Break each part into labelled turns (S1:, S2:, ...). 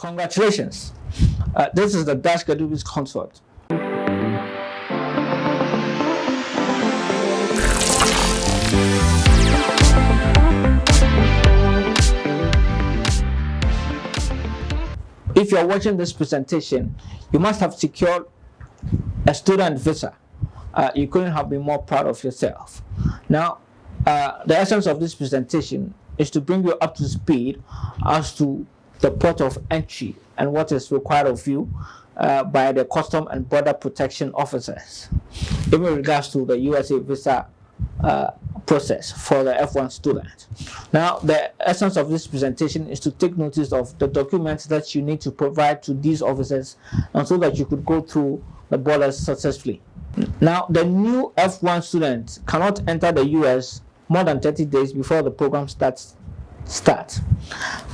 S1: Congratulations. This is the DASK EduBiz consult. If you're watching this presentation, you must have secured a student visa. You couldn't have been more proud of yourself. Now, the essence of this presentation is to bring you up to speed as to the port of entry and what is required of you by the Custom and Border Protection officers in regards to the USA visa process for the F1 student. Now, the essence of this presentation is to take notice of the documents that you need to provide to these officers, and so that you could go through the borders successfully. Now, the new F1 student cannot enter the US more than 30 days before the program starts.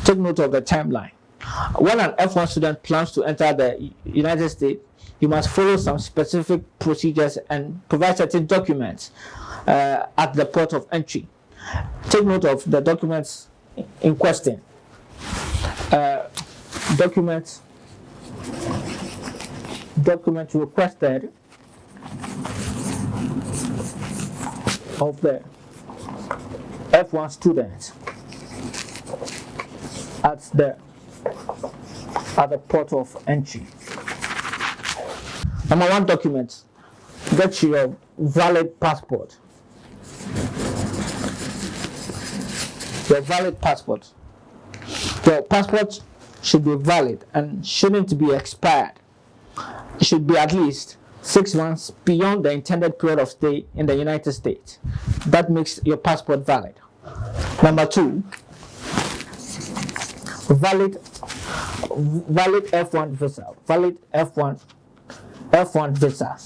S1: Take note of the timeline. When an F1 student plans to enter the United States, you must follow some specific procedures and provide certain documents at the port of entry. Take note of the documents in question. Document requested of the F1 student at the port of entry. Number one document, get your valid passport. Your valid passport. Your passport should be valid and shouldn't be expired. It should be at least 6 months beyond the intended period of stay in the United States. That makes your passport valid. Number two, valid F1 visa. Valid F1 visa.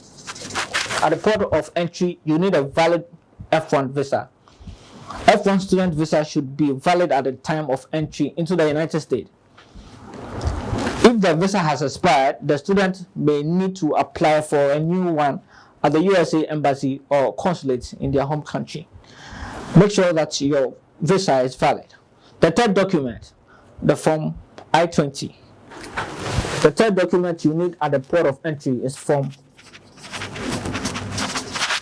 S1: At the port of entry, you need a valid F1 visa. F1 student visa should be valid at the time of entry into the United States. If the visa has expired, the student may need to apply for a new one at the USA Embassy or consulate in their home country. Make sure that your visa is valid. The third document, the form I-20. The third document you need at the port of entry is form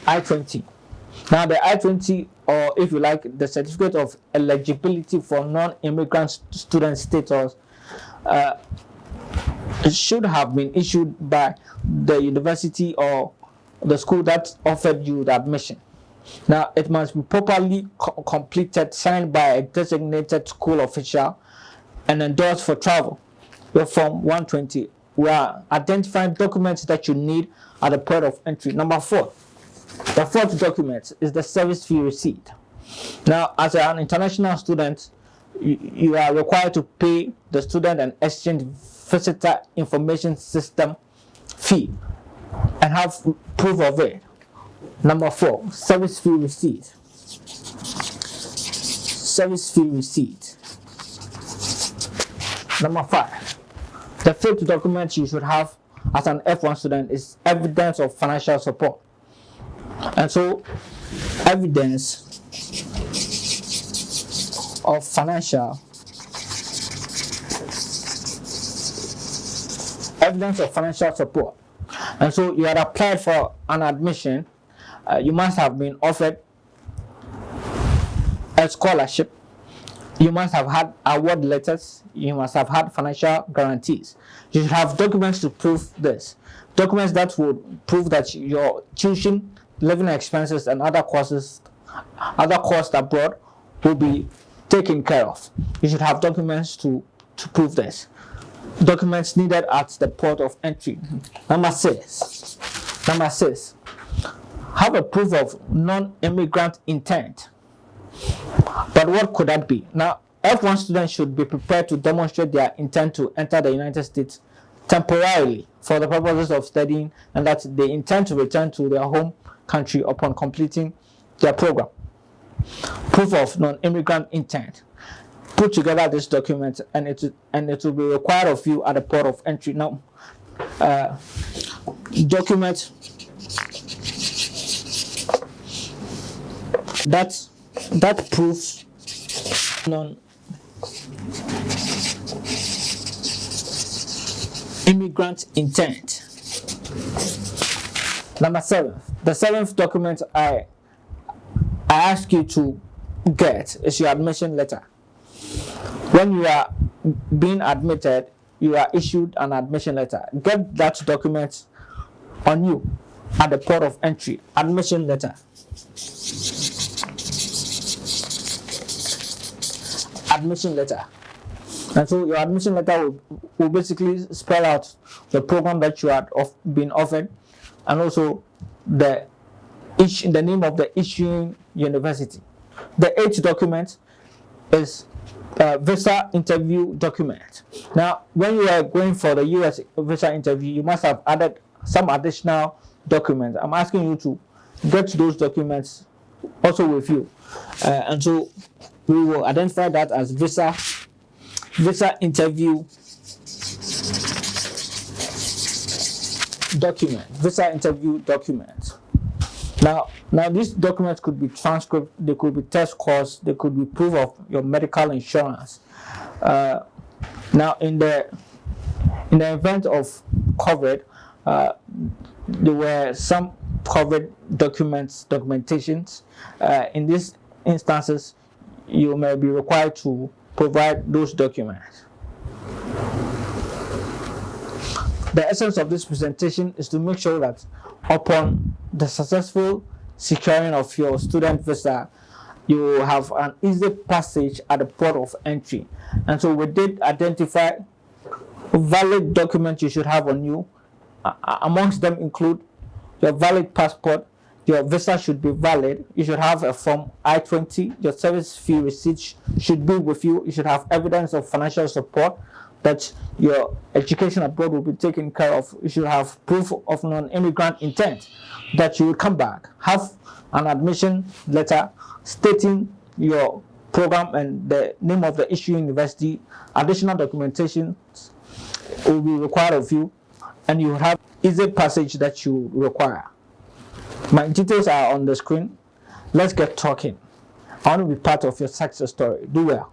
S1: I-20. Now, the I-20, or if you like, the certificate of eligibility for non-immigrant student status, should have been issued by the university or the school that offered you the admission. Now, it must be properly completed, signed by a designated school official, and endorsed for travel. Your form 120. We are identifying documents that you need at the port of entry. Number four, the fourth document is the service fee receipt. Now, as an international student, you are required to pay the Student and Exchange Visitor Information System fee and have proof of it. Number four, service fee receipt. Service fee receipt. Number five, the fifth document you should have as an F1 student is evidence of financial support. And so, evidence of financial support. And so, you had applied for an admission. You must have been offered a scholarship. You must have had award letters. You must have had financial guarantees. You should have documents to prove this. Documents that would prove that your tuition, living expenses, and other costs abroad will be taken care of. You should have documents to prove this. Documents needed at the port of entry. Number six, have a proof of non-immigrant intent. But what could that be? Now, F1 students should be prepared to demonstrate their intent to enter the United States temporarily for the purposes of studying, and that they intend to return to their home country upon completing their program. Proof of non-immigrant intent. Put together this document, and it will be required of you at the port of entry. Now, document that proves immigrant intent. Number 7, the 7th document I ask you to get is your admission letter. When you are being admitted, you are issued an admission letter. Get that document on you at the port of entry. Admission letter. Admission letter. And so your admission letter will basically spell out the program that you had been offered, and also the name of the issuing university. The 8th document is visa interview document. Now, when you are going for the US visa interview, you must have added some additional documents. I'm asking you to get those documents also with you, and so we will identify that as visa interview document. Visa interview document. Now these documents could be transcript, they could be test scores, they could be proof of your medical insurance. Now in the event of COVID, there were some COVID documentations. In these instances, you may be required to provide those documents. The essence of this presentation is to make sure that upon the successful securing of your student visa, you have an easy passage at the port of entry. And so we did identify valid documents you should have on you. Amongst them include your valid passport, your visa should be valid, you should have a form I-20, your service fee receipt should be with you, you should have evidence of financial support, that your education abroad will be taken care of, you should have proof of non-immigrant intent, that you will come back, have an admission letter stating your program and the name of the issuing university. Additional documentation will be required of you, and you will have easy passage that you require. My details are on the screen. Let's get talking. I want to be part of your success story. Do well.